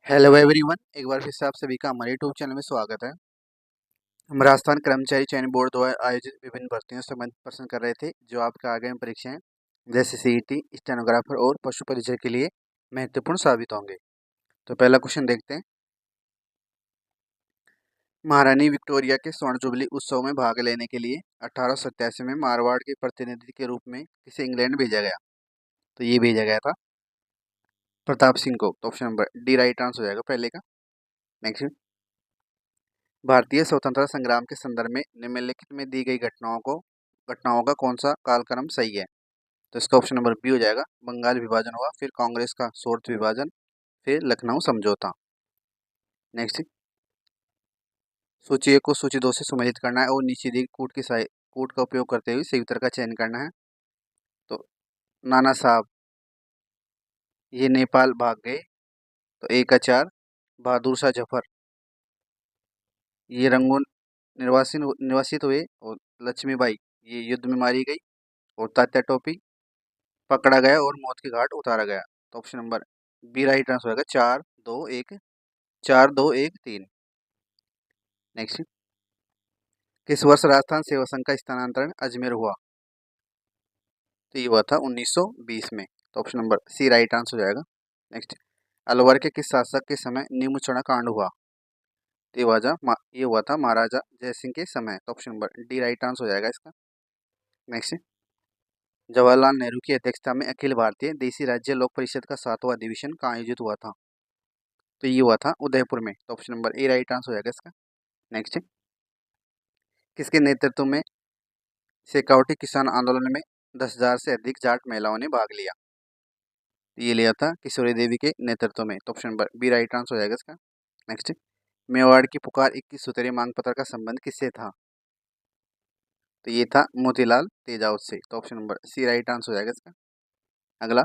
Hello everyone, एक बार फिर से आप सभी का हमारे यूट्यूब चैनल में स्वागत है। हम राजस्थान कर्मचारी चयन बोर्ड द्वारा आयोजित विभिन्न भर्तियों से संबंधित प्रश्न कर रहे थे जो आपके आगामी परीक्षाएं जैसे सीईटी, स्टेनोग्राफर और पशु परिचय के लिए महत्वपूर्ण साबित होंगे। तो पहला क्वेश्चन देखते हैं। महारानी विक्टोरिया के स्वर्ण जुबली उत्सव में भाग लेने के लिए 1887 में मारवाड़ के प्रतिनिधि के रूप में किसे इंग्लैंड भेजा गया? तो ये भेजा गया था प्रताप सिंह को। तो option number D right answer हो जाएगा पहले का। नेक्स्ट, भारतीय स्वतंत्रता संग्राम के संदर्भ में निम्नलिखित में दी गई घटनाओं का कौन सा कालक्रम सही है? तो इसका ऑप्शन नंबर बी हो जाएगा। बंगाल विभाजन हुआ, फिर कांग्रेस का सोर्थ विभाजन, फिर लखनऊ समझौता। नेक्स्ट, सूची 1 को सूची 2 से सुमेलित करना है और नीचे दी कूट का उपयोग करते हुए सही उत्तर का चयन करना है। तो नाना साहब ये नेपाल भाग गए, तो ए का 4। बहादुर शाह जफर ये रंगून निर्वासित हुए, और लक्ष्मीबाई ये युद्ध में मारी गई, और तात्या टोपी पकड़ा गया और मौत के घाट उतारा गया। तो option number B right answer होगा। 4-2-1, 4-2-1-3। नेक्स्ट, किस वर्ष राजस्थान सेवा संघ का स्थानांतरण अजमेर हुआ? तो ये हुआ था 1920 में। तो option number C right answer हो जाएगा। नेक्स्ट, अलवर के किस शासक के समय नीमूचना कांड हुआ? तो ये हुआ था महाराजा जयसिंह के समय। तो option number D right answer हो जाएगा इसका। नेक्स्ट, जवाहरलाल नेहरू की अध्यक्षता में अखिल भारतीय देसी राज्य लोक परिषद का 7वां अधिवेशन कहाँ आयोजित हुआ था? तो ये हुआ था उदयपुर में। तो option number A right answer हो जाएगा इसका। नेक्स्ट, किसके नेतृत्व में शेखावटी किसान आंदोलन में 10,000 से अधिक जाट महिलाओं ने भाग लिया? ये लिया था किशोरी देवी के नेतृत्व में। तो option number B right answer हो जाएगा इसका। नेक्स्ट, मेवाड़ की पुकार 21 सूत्रीय मांग पत्र का संबंध किससे था? तो ये था मोतीलाल तेजावत से। तो option number C right answer हो जाएगा इसका। अगला,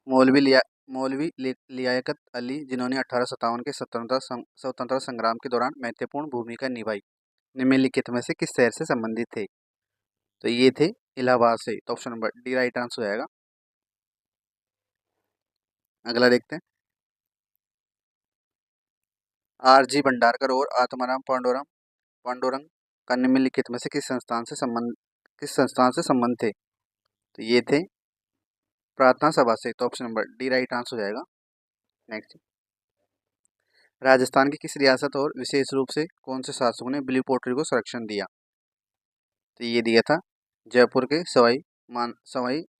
मौलवी लियाकत अली जिन्होंने 1857 के स्वतंत्रता संग्राम के दौरान महत्वपूर्ण भूमिका निभाई, निम्नलिखित में से किस शहर से संबंधित थे? तो ये थे इलाहाबाद से। तो option number D right answer हो जाएगा। अगला देखते हैं। आरजी भंडारकर और आत्माराम पांडुरंग का निम्नलिखित में से किस संस्थान से संबंध थे? तो ये थे प्रार्थना सभा से। तो option number D right answer हो जाएगा। नेक्स्ट, राजस्थान की किस रियासत और विशेष रूप से कौन से शासकों ने ब्लू पोर्ट्री को संरक्षण दिया? तो ये दिया था जयपुर के सवाई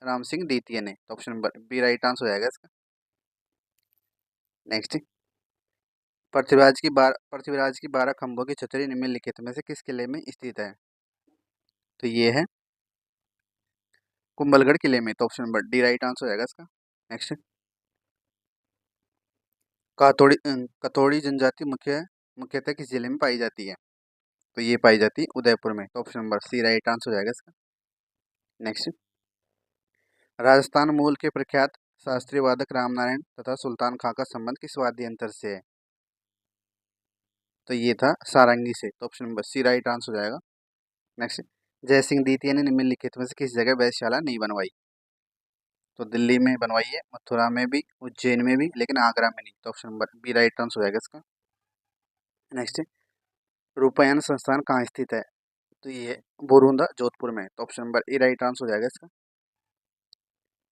राम सिंह द्वितीय ने। तो option number B right answer हो जाएगा इसका। नेक्स्ट, पृथ्वीराज की 12 खंभों की छतरी निम्नलिखित में से किस किले में स्थित है? तो ये है कुंभलगढ़ किले में। तो option number D right answer हो जाएगा इसका। नेक्स्ट, कथोड़ी जनजाति मुख्यतः किस जिले में पाई जाती है? तो ये पाई जाती है उदयपुर में। तो option number C right answer हो जाएगा इसका। नेक्स्ट, राजस्थान मूल के प्रख्यात शास्त्रीय वादक रामनारायण तथा सुल्तान खां का संबंध किस वाद्य यंत्र से है? तो ये था सारंगी से। तो option number C right answer हो जाएगा। नेक्स्ट, जयसिंह द्वितीय ने निम्नलिखित में से किस जगह वैधशाला नहीं बनवाई? तो दिल्ली में बनवाई है, मथुरा में भी, उज्जैन में भी, लेकिन आगरा में नहीं। तो option number B right answer हो जाएगा इसका। नेक्स्ट, रूपायन संस्थान कहाँ स्थित है? तो ये बोरुंदा जोधपुर में। तो option number A right answer हो जाएगा इसका।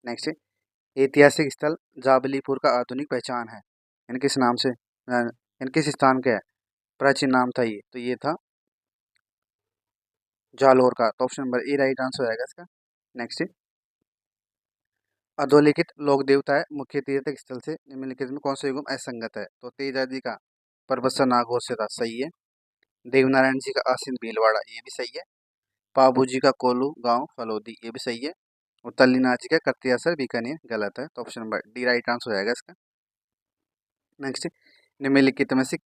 नेक्स्ट, ऐतिहासिक स्थल जाबलीपुर का आधुनिक पहचान है, इन किस नाम से इन किस स्थान का है? प्राचीन नाम था ये। तो ये था जालोर का। तो option number A right answer हो जाएगा इसका। नेक्स्ट, अधोलिखित लोक देवता है मुख्य तीर्थ स्थल से निम्नलिखित में कौन सा युगम असंगत है? तो तेजाजी का परबत्सा नागौर से था, सही है। देवनारायण जी का आसीन भीलवाड़ा, ये भी सही है। पाबू जी का कोलू गांव फलोदी, ये भी सही है। और तल्लीनाथ जी का करतियासर बीकानेर, गलत है। तो option number D right answer हो जाएगा इसका। नेक्स्ट, निम्नलिखित में से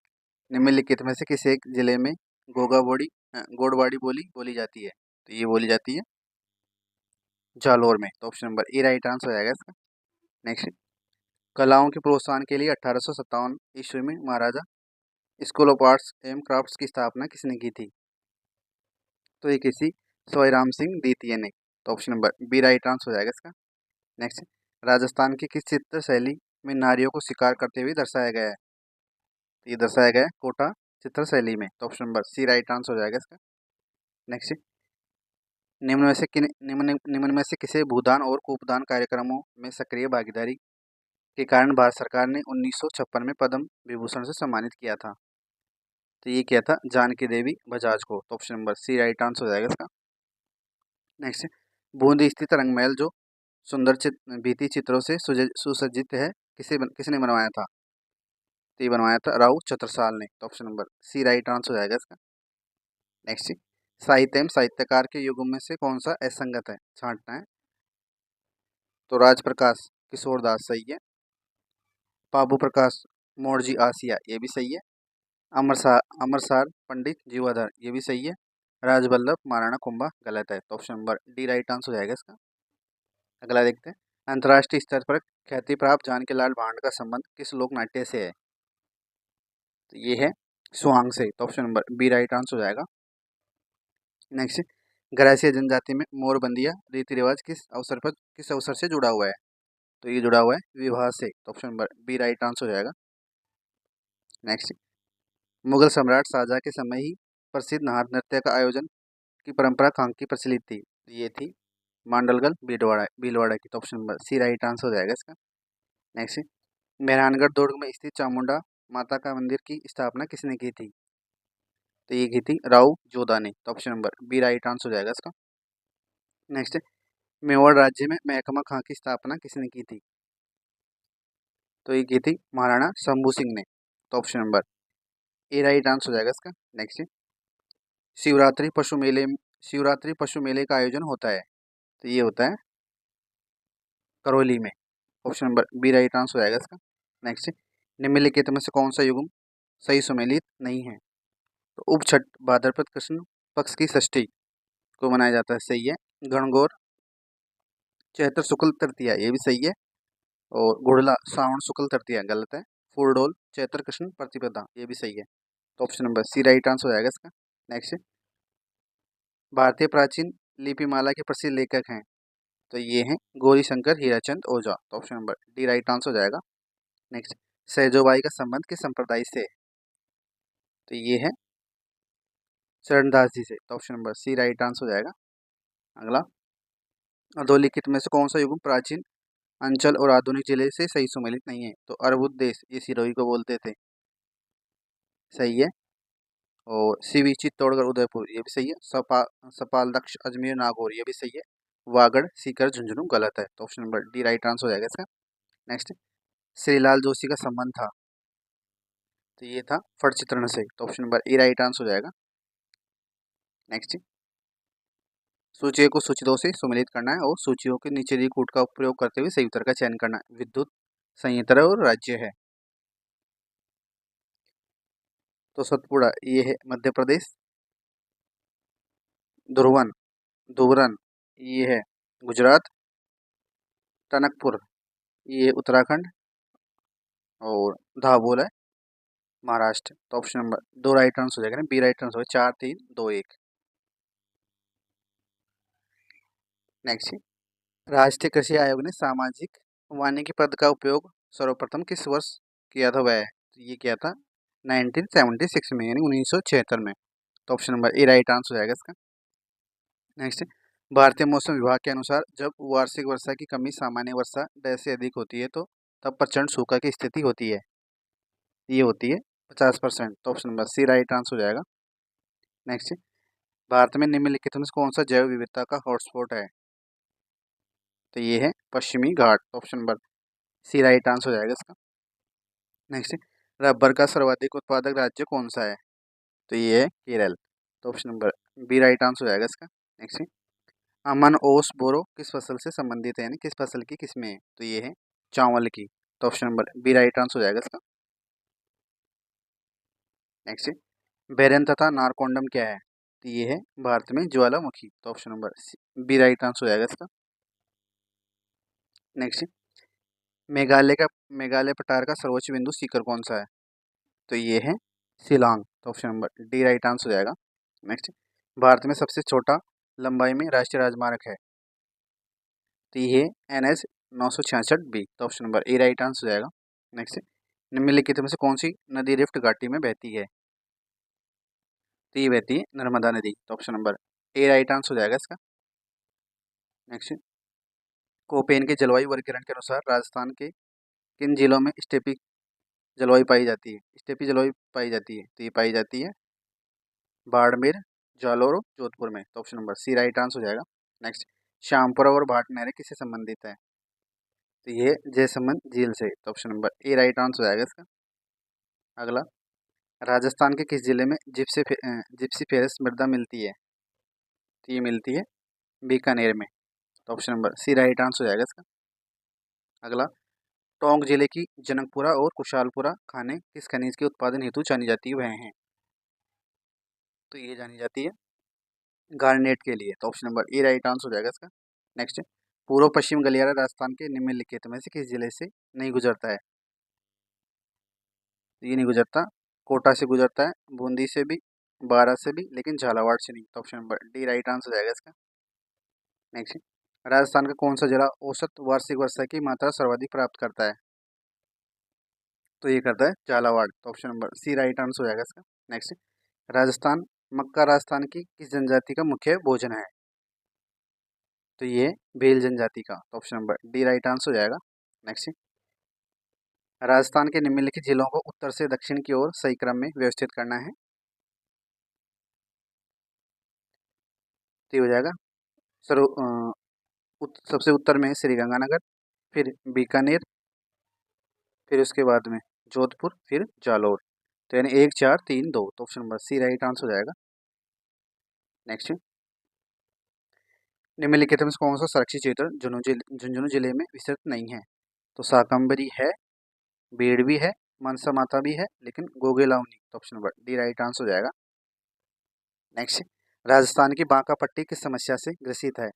निम्नलिखित में से किसी एक जिले में गोड़वाड़ी बोली बोली जाती है? तो ये बोली जाती है जालोर में। तो option number A right answer हो जाएगा इसका। नेक्स्ट, कलाओं के प्रोत्साहन के लिए 1857 ईस्वी में महाराजा स्कूल ऑफ आर्ट्स एवं क्राफ्ट्स की स्थापना किसने की थी? तो ये किसी सवाई राम सिंह द्वितीय ने। तो option number B right answer हो जाएगा इसका। नेक्स्ट, राजस्थान की किस चित्र शैली में नारियों को शिकार करते हुए दर्शाया गया है? तो ये दर्शाया गया है कोटा चित्र शैली में। तो option number C right answer हो जाएगा इसका। नेक्स्ट, निम्न में से किसे भूदान और कूपदान कार्यक्रमों में सक्रिय भागीदारी के कारण भारत सरकार ने 1956 में पद्म विभूषण से सम्मानित किया था? तो ये क्या था? जानकी देवी बजाज को। तो option number C right answer हो जाएगा इसका। नेक्स्ट, बूंदी स्थित रंगमहल जो सुंदर भित्ति चित्रों से सुसज्जित है, किसने बनवाया था? तो ये बनवाया था राव छत्रसाल ने। तो option number C right answer हो जाएगा इसका। नेक्स्ट, साहित्य एवं साहित्यकार के युगों में से कौन सा असंगत है, छांटना है। तो राजप्रकाश किशोर दास सही है। बाबू प्रकाश मोरजी आसिया ये भी सही है। अमरसार पंडित जीवाधर ये भी सही है। राजवल्लभ महाराणा कुंभा गलत है। तो option number D right answer हो जाएगा इसका। अगला देखते हैं, अंतर्राष्ट्रीय स्तर पर ख्याति प्राप्त जानकीलाल भांड का संबंध किस लोक नाट्य से है? तो ये है सुहांग से। तो option number B right answer हो जाएगा। नेक्स्ट, गरासिया जनजाति में मोरबंदिया रीति रिवाज किस अवसर से जुड़ा हुआ है? तो ये जुड़ा हुआ है विवाह से। तो option number B right answer हो जाएगा। नेक्स्ट, मुगल सम्राट शाहजहां के समय ही प्रसिद्ध नार नृत्य का आयोजन की परंपरा कहाँ की प्रचलित थी? ये थी मांडलगढ़ भीलवाड़ा की। तो option number C right answer हो जाएगा इसका। नेक्स्ट, मेहरानगढ़ दुर्ग में स्थित चामुंडा माता का मंदिर की स्थापना किसने की थी? तो ये की थी राव जोधा ने। तो option number B right answer हो जाएगा इसका। नेक्स्ट, मेवाड़ राज्य में महकमा खां की स्थापना किसने की थी? तो ये की थी महाराणा शंभू सिंह ने। तो option number A right answer हो जाएगा इसका। नेक्स्ट, शिवरात्रि पशु मेले का आयोजन होता है, तो ये होता है करौली में। Option number B right answer हो जाएगा इसका। नेक्स्ट, निम्नलिखित में से कौन सा युग्म सही सुमेलित नहीं है? तो उप छठ भाद्रपद कृष्ण पक्ष की षष्ठी को मनाया जाता है, सही है। गणगौर चैत्र शुक्ल तृतीया ये भी सही है। और गुड़ला श्रावण शुक्ल तृतीया गलत है। फूलडोल चैत्र कृष्ण प्रतिपदा ये भी सही है। तो option number C right answer हो जाएगा इसका। नेक्स्ट, भारतीय प्राचीन लिपिमाला के प्रसिद्ध लेखक हैं, तो ये हैं गौरी शंकर हीराचंद ओझा। तो option number D right answer हो जाएगा। नेक्स्ट, सहजोबाई का संबंध किस संप्रदाय से है? तो ये है चरणदास जी से। तो option number C right answer हो जाएगा। अगला, अधोलिखित में से कौन सा युग्म प्राचीन अंचल और आधुनिक जिले से सही सुमेलित नहीं है? तो अर्बुद देश ये सिरोही को बोलते थे, सही है। और सीवी चित्तौड़गढ़ उदयपुर ये भी सही है। सपाल दक्ष अजमेर नागौर ये भी सही है। वागड़ सीकर झुंझुनू गलत है। तो option number D right answer हो जाएगा इसका। नेक्स्ट, श्रीलाल जोशी का संबंध था, तो ये था फट चित्रण से। तो option number A right answer हो जाएगा। नेक्स्ट, सूचियों को सूची 2 से सुमेलित करना है और सूचियों के नीचे दी कूट का प्रयोग करते हुए सही उत्तर का चयन करना है। विद्युत संयंत्र और राज्य है, तो सतपुड़ा ये है मध्य प्रदेश। धुबरन ये है गुजरात। टनकपुर ये उत्तराखंड। और धाबोल है महाराष्ट्र। तो ऑप्शन नंबर 2 राइट आंसर हो जाएगा ना, बी राइट आंसर हो गया। 4 3 2 1। नेक्स्ट, राष्ट्रीय कृषि आयोग ने सामाजिक वानिकी पद का उपयोग सर्वप्रथम किस वर्ष किया था? वह तो ये किया था 1976 में, यानी 1976 में। तो option number A right answer हो जाएगा इसका। नेक्स्ट, भारतीय मौसम विभाग के अनुसार जब वार्षिक वर्षा की कमी सामान्य वर्षा डैश से अधिक होती है तो तब प्रचंड सूखा की स्थिति होती है, ये होती है 50%। तो option number C right answer हो जाएगा। नेक्स्ट, भारत में निम्नलिखित में से कौन सा जैव विविधता का हॉटस्पॉट है? तो ये है पश्चिमी घाट। तो option number C right answer हो जाएगा इसका। नेक्स्ट, रबर का सर्वाधिक उत्पादक राज्य कौन सा है? तो ये है केरल। तो option number B right answer हो जाएगा इसका। नेक्स्ट, अमन ओस बोरो किस फसल से संबंधित है, यानी किस फसल की किस्में है? तो ये है चावल की। तो option number B right answer हो जाएगा इसका। नेक्स्ट, बेरन तथा नारकोंडम क्या है? तो ये है भारत में ज्वालामुखी। तो option number B right answer हो जाएगा इसका। नेक्स्ट, मेघालय पठार का सर्वोच्च बिंदु शिखर कौन सा है? तो ये है शिलांग। तो option number D right answer हो जाएगा। नेक्स्ट, भारत में सबसे छोटा लंबाई में राष्ट्रीय राजमार्ग है? तो ये NH 966B। तो option number A right answer हो जाएगा। नेक्स्ट, निम्नलिखित में से कौन सी नदी रिफ्ट घाटी में बहती है? तो ये बहती है नर्मदा नदी। तो option number A right answer हो जाएगा इसका। नेक्स्ट, कोपेन के जलवायु वर्गीकरण के अनुसार राजस्थान के किन जिलों में स्टेपी जलवायु पाई जाती है? स्टेपी जलवायु पाई जाती है, तो ये पाई जाती है बाड़मेर, जालौर और जोधपुर में। तो option number C right answer हो जाएगा। नेक्स्ट, श्यामपुरा और भाट नहरें किससे संबंधित है? तो ये जयसमंद झील से। तो option number A right answer हो जाएगा इसका। अगला, राजस्थान के किस जिले में जिप्सी फेरस मृदा मिलती है? तो ये मिलती है बीकानेर में। तो option number C right answer हो जाएगा इसका। अगला, टोंक जिले की जनकपुरा और कुशालपुरा खानें किस खनिज के उत्पादन हेतु जानी जाती है, वह हैं? तो ये जानी जाती है गार्नेट के लिए। तो option number A right answer हो जाएगा इसका। नेक्स्ट, पूर्व पश्चिम गलियारा राजस्थान के निम्नलिखित में से किस जिले से नहीं गुजरता है? ये नहीं गुजरता, कोटा से गुजरता है, बूंदी से भी, बारां से भी, लेकिन झालावाड़ से नहीं। तो option number D right answer हो जाएगा इसका। नेक्स्ट, राजस्थान का कौन सा जिला औसत वार्षिक वर्षा की मात्रा सर्वाधिक प्राप्त करता है? तो ये करता है झालावाड़। तो option number C right answer हो जाएगा इसका। नेक्स्ट, राजस्थान मक्का राजस्थान की किस जनजाति का मुख्य भोजन है? तो ये भेल जनजाति का। तो option number D right answer हो जाएगा। नेक्स्ट, राजस्थान के निम्नलिखित जिलों को उत्तर से दक्षिण की ओर सही क्रम में व्यवस्थित करना है। तो ये हो जाएगा सबसे उत्तर में श्रीगंगानगर, फिर बीकानेर, फिर उसके बाद में जोधपुर, फिर जालौर। तो यानी 1 4 3 2। तो option number C right answer हो जाएगा। नेक्स्ट, निम्नलिखित में से कौन सा संरक्षित क्षेत्र झुंझुनू जिले में विस्तृत नहीं है? तो शाकंभरी है, बेड़ भी है, मनसा माता भी है, लेकिन गोगेलावनी। तो option number D right answer हो जाएगा। नेक्स्ट, राजस्थान की बांका पट्टी किस समस्या से ग्रसित है?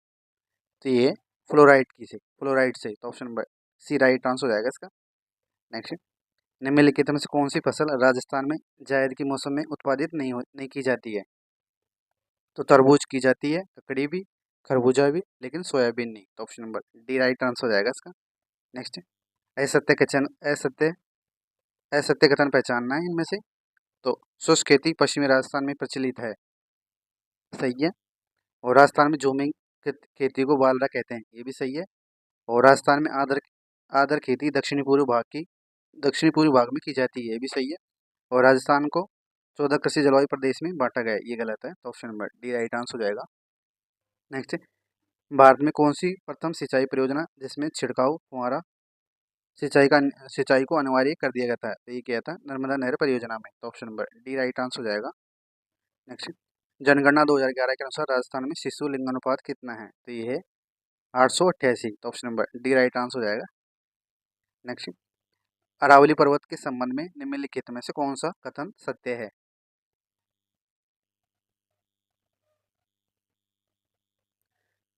तो ये फ्लोराइड से। तो option number C right answer हो जाएगा इसका। नेक्स्ट, निम्नलिखित में से कौन सी फसल राजस्थान में जायद के मौसम में उत्पादित नहीं की जाती है? तो तरबूज की जाती है, ककड़ी भी, खरबूजा भी, लेकिन सोयाबीन नहीं। तो option number D right answer हो जाएगा इसका। नेक्स्ट, असत्य कथन असत्य असत्य कथन पहचानना है इनमें से। तो शुष्क खेती पश्चिमी राजस्थान में प्रचलित है, सही है। और राजस्थान में झूमिंग खेती को बालरा कहते हैं, ये भी सही है। और राजस्थान में आदर आदर खेती दक्षिणी पूर्वी भाग में की जाती है, ये भी सही है। और राजस्थान को 14 कृषि जलवायु प्रदेश में बांटा गया है, ये गलत है। तो option number D right answer हो जाएगा। नेक्स्ट, भारत में कौन सी प्रथम सिंचाई परियोजना जिसमें छिड़काव फुहारा सिंचाई को अनिवार्य कर दिया गया था? तो ये क्या था? नर्मदा नहर परियोजना में। तो option number D right answer हो जाएगा। नेक्स्ट, जनगणना 2011 के अनुसार राजस्थान में शिशु लिंगानुपात कितना है? तो ये है 888। तो option number D right answer हो जाएगा। नेक्स्ट, अरावली पर्वत के संबंध में निम्नलिखित में से कौन सा कथन सत्य है?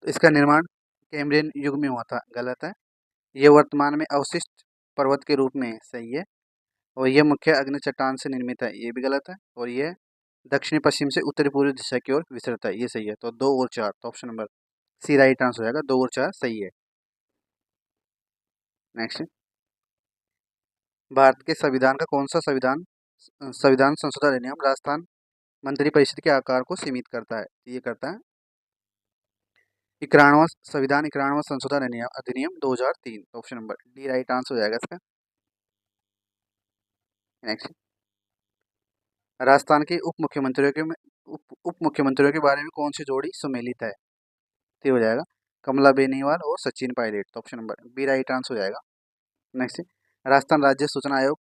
तो इसका निर्माण कैम्ब्रियन युग में हुआ था, गलत है। ये वर्तमान में अवशिष्ट पर्वत के रूप में है, सही है। और यह मुख्य अग्नि चट्टान से निर्मित है, ये भी गलत है। और यह दक्षिण पश्चिम से उत्तरी पूर्वी दिशा की ओर विस्तृत है, ये सही है। तो 2 और 4। तो option number C right answer हो जाएगा, 2 और 4 सही है। नेक्स्ट, भारत के संविधान का कौन सा संविधान संशोधन अधिनियम राजस्थान मंत्रिपरिषद के आकार को सीमित करता है? ये करता है 91वां संशोधन अधिनियम 2003। तो option number D right answer हो जाएगा इसका। नेक्स्ट, राजस्थान के उप मुख्यमंत्रियों के बारे में कौन सी जोड़ी सुमेलित है? तो हो जाएगा कमला बेनीवाल और सचिन पायलट। तो option number B right answer हो जाएगा। नेक्स्ट, राजस्थान राज्य सूचना आयोग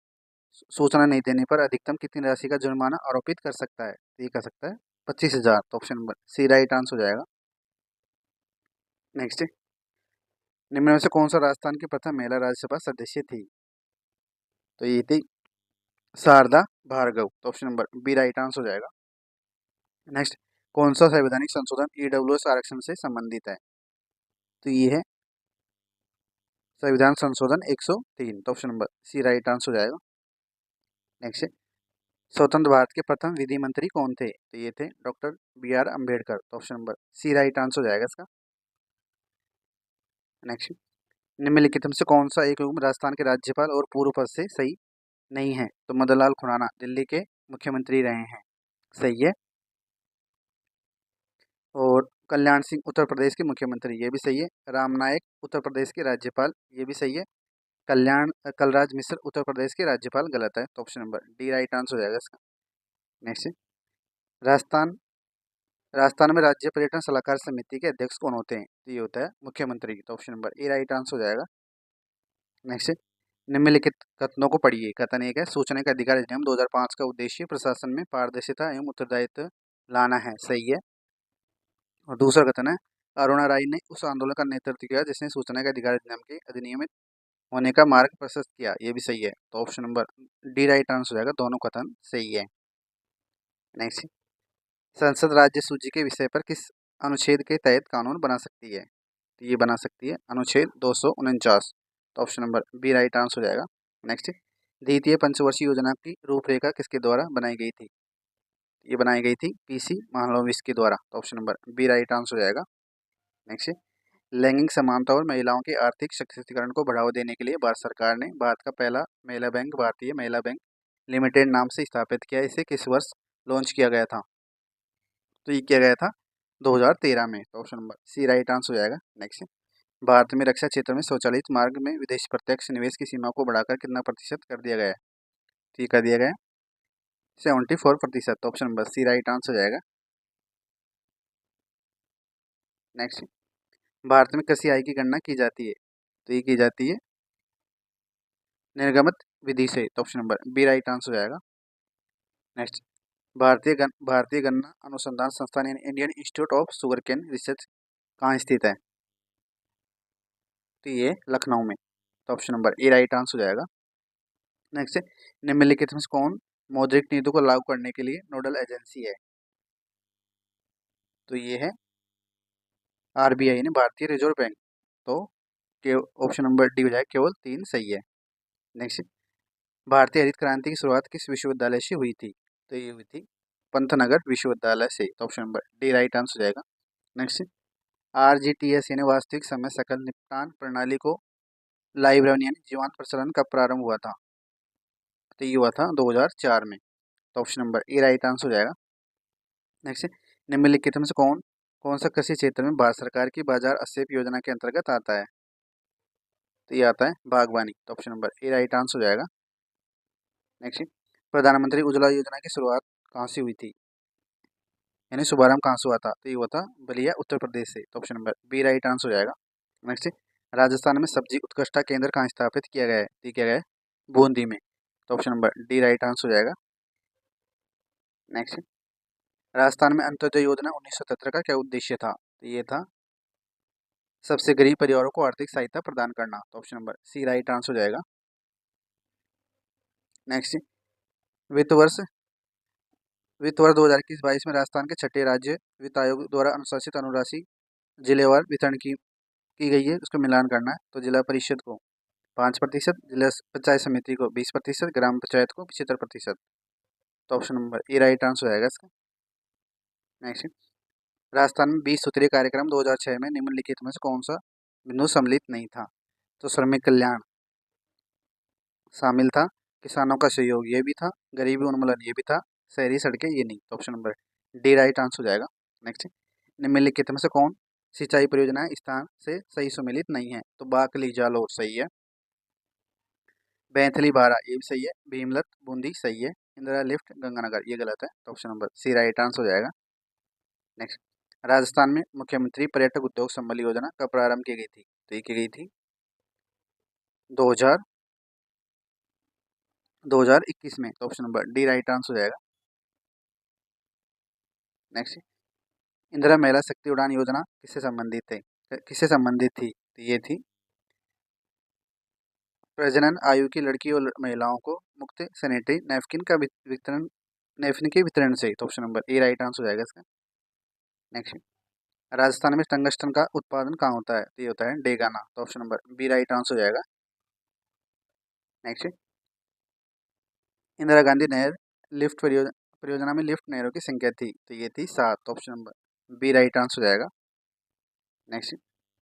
सूचना नहीं देने पर अधिकतम कितनी राशि का जुर्माना आरोपित कर सकता है? तो ये कर सकता है 25,000। तो option number C right answer हो जाएगा। नेक्स्ट, निम्न में से कौन सा राजस्थान की प्रथम महिला राज्यसभा सदस्य थी? तो ये थी शारदा भार्गव। तो option number B right answer हो जाएगा। नेक्स्ट, कौन सा संवैधानिक संशोधन ईडब्ल्यूएस आरक्षण से संबंधित है? तो ये है संविधान संशोधन 103। तो option number C right answer हो जाएगा। नेक्स्ट, स्वतंत्र भारत के प्रथम विधि मंत्री कौन थे? तो ये थे डॉक्टर बी आर अम्बेडकर। तो option number C right answer हो जाएगा इसका। नेक्स्ट, निम्नलिखित में से कौन सा एक युग्म राजस्थान के राज्यपाल और पूर्व पद से सही नहीं है, तो मदन लाल खुराना दिल्ली के मुख्यमंत्री रहे हैं, सही है। और कल्याण सिंह उत्तर प्रदेश के मुख्यमंत्री, ये भी सही है। राम नायक उत्तर प्रदेश के राज्यपाल, ये भी सही है। कलराज मिश्र उत्तर प्रदेश के राज्यपाल, गलत है, तो option number D right answer हो जाएगा इसका। नेक्स्ट, राजस्थान राजस्थान में राज्य पर्यटन सलाहकार समिति के अध्यक्ष कौन होते हैं? तो ये होता है मुख्यमंत्री, तो option number A right answer हो जाएगा। नेक्स्ट, निम्नलिखित कथनों को पढ़िए। कथन एक है, सूचना का अधिकार अधिनियम 2005 का उद्देश्य प्रशासन में पारदर्शिता एवं उत्तरदायित्व लाना है, सही है। और दूसरा कथन है, अरुणा राय ने उस आंदोलन का नेतृत्व किया जिसने सूचना के अधिकार अधिनियम के अधिनियमित होने का मार्ग प्रशस्त किया, ये भी सही है, तो option number D right answer हो जाएगा, दोनों कथन सही है। नेक्स्ट, संसद राज्य सूची के विषय पर किस अनुच्छेद के तहत कानून बना सकती है? तो ये बना सकती है अनुच्छेद 249, तो option number B right answer हो जाएगा। नेक्स्ट, द्वितीय पंचवर्षीय योजना की रूपरेखा किसके द्वारा बनाई गई थी? ये बनाई गई थी पीसी महालनोबिस के द्वारा, तो option number B right answer हो जाएगा। नेक्स्ट, लैंगिक समानता और महिलाओं के आर्थिक सशक्तिकरण को बढ़ावा देने के लिए भारत सरकार ने भारत का पहला महिला बैंक भारतीय महिला बैंक लिमिटेड नाम से स्थापित किया। इसे किस वर्ष लॉन्च किया गया था? तो ये किया गया था 2013 में, तो option number C right answer हो जाएगा। नेक्स्ट, भारत में रक्षा क्षेत्र में स्वचालित मार्ग में विदेशी प्रत्यक्ष निवेश की सीमा को बढ़ाकर कितना प्रतिशत कर दिया गया है? तो ये कर दिया गया है 74%, तो option number C right answer हो जाएगा। नेक्स्ट, भारत में कृषि आय की गणना की जाती है? तो ये की जाती है निर्गमित विधि से, तो option number B right answer हो जाएगा। नेक्स्ट, भारतीय गन्ना अनुसंधान संस्थान यानी Indian Institute of Sugar Cane Research कहाँ स्थित है? तो ये लखनऊ में, तो option number A right answer हो जाएगा। नेक्स्ट, निम्नलिखित में से कौन मौद्रिक नीति को लागू करने के लिए नोडल एजेंसी है? तो ये है आरबीआई यानी भारतीय रिजर्व बैंक, तो के ऑप्शन नंबर डी हो जाएगा, केवल 3 सही है। नेक्स्ट, भारतीय हरित क्रांति की शुरुआत किस विश्वविद्यालय से हुई थी? तो ये हुई थी पंतनगर विश्वविद्यालय से, तो option number D right answer हो जाएगा। नेक्स्ट, आरजीटीएस यानी वास्तविक समय सकल निपटान प्रणाली को लाइव रन यानी जीवांत प्रचलन कब प्रारंभ हुआ था? तो ये हुआ था 2004 में, तो option number A right answer हो जाएगा। नेक्स्ट, निम्नलिखित में से कौन कौन सा कृषि क्षेत्र में भारत सरकार की बाजार आक्षेप योजना के अंतर्गत आता है? तो ये आता है बागवानी, तो option number A right answer हो जाएगा। नेक्स्ट, प्रधानमंत्री उज्ज्वला योजना की शुरुआत कहाँ से हुई थी, यानी शुभारंभ कहाँ से हुआ था? तो ये हुआ था बलिया उत्तर प्रदेश से, तो option number B right answer हो जाएगा। नेक्स्ट, राजस्थान में सब्जी उत्कृष्टता केंद्र कहाँ स्थापित किया गया है? तो किया गया है बूंदी में, तो option number D right answer हो जाएगा। नेक्स्ट, राजस्थान में अंत्योदय योजना 1977 का क्या उद्देश्य था? तो ये था सबसे गरीब परिवारों को आर्थिक सहायता प्रदान करना, तो option number C right answer हो जाएगा। नेक्स्ट, वित्त वर्ष वित्त वर्ष 2021-22 में राजस्थान के छठे राज्य वित्त आयोग द्वारा अनुशासित अनुराशि जिलेवार वितरण की गई है, उसका मिलान करना है। तो जिला परिषद को 5%, जिला पंचायत समिति को 20%, ग्राम पंचायत को 75%, तो option number A right answer हो जाएगा इसका। नेक्स्ट, राजस्थान में 20 सूत्रीय कार्यक्रम 2006 में निम्नलिखित में से कौन सा बिंदु सम्मिलित नहीं था? तो श्रमिक कल्याण शामिल था, किसानों का सहयोग ये भी था, गरीबी उन्मूलन ये भी था, शहरी सड़कें ये नहीं, तो option number D right answer हो जाएगा। नेक्स्ट, निम्नलिखित में से कौन सिंचाई परियोजनाएं स्थान से सही सम्मिलित नहीं है? तो बाकली जालौर सही है, बैंथली बारा ये भी सही है, भीमलत बूंदी सही है, इंदिरा लिफ्ट गंगानगर ये गलत है, तो option number C right answer हो जाएगा। नेक्स्ट, राजस्थान में मुख्यमंत्री पर्यटक उद्योग संबल योजना कब प्रारंभ की गई थी? तो ये की गई थी 2021 में, तो option number D right answer हो जाएगा। नेक्स्ट, इंदिरा महिला शक्ति उड़ान योजना किससे संबंधित थी? तो ये थी प्रजनन आयु की लड़की और महिलाओं को मुफ्त सैनिटरी नैपकिन के वितरण से, तो option number A right answer हो जाएगा इसका। नेक्स्ट, राजस्थान में टंगस्टन का उत्पादन कहाँ होता है? तो ये होता है डेगाना, तो option number B right answer हो जाएगा। नेक्स्ट, इंदिरा गांधी नहर लिफ्ट परियोजना में लिफ्ट नहरों की संख्या थी? तो ये थी 7, तो option number B right answer हो जाएगा। नेक्स्ट,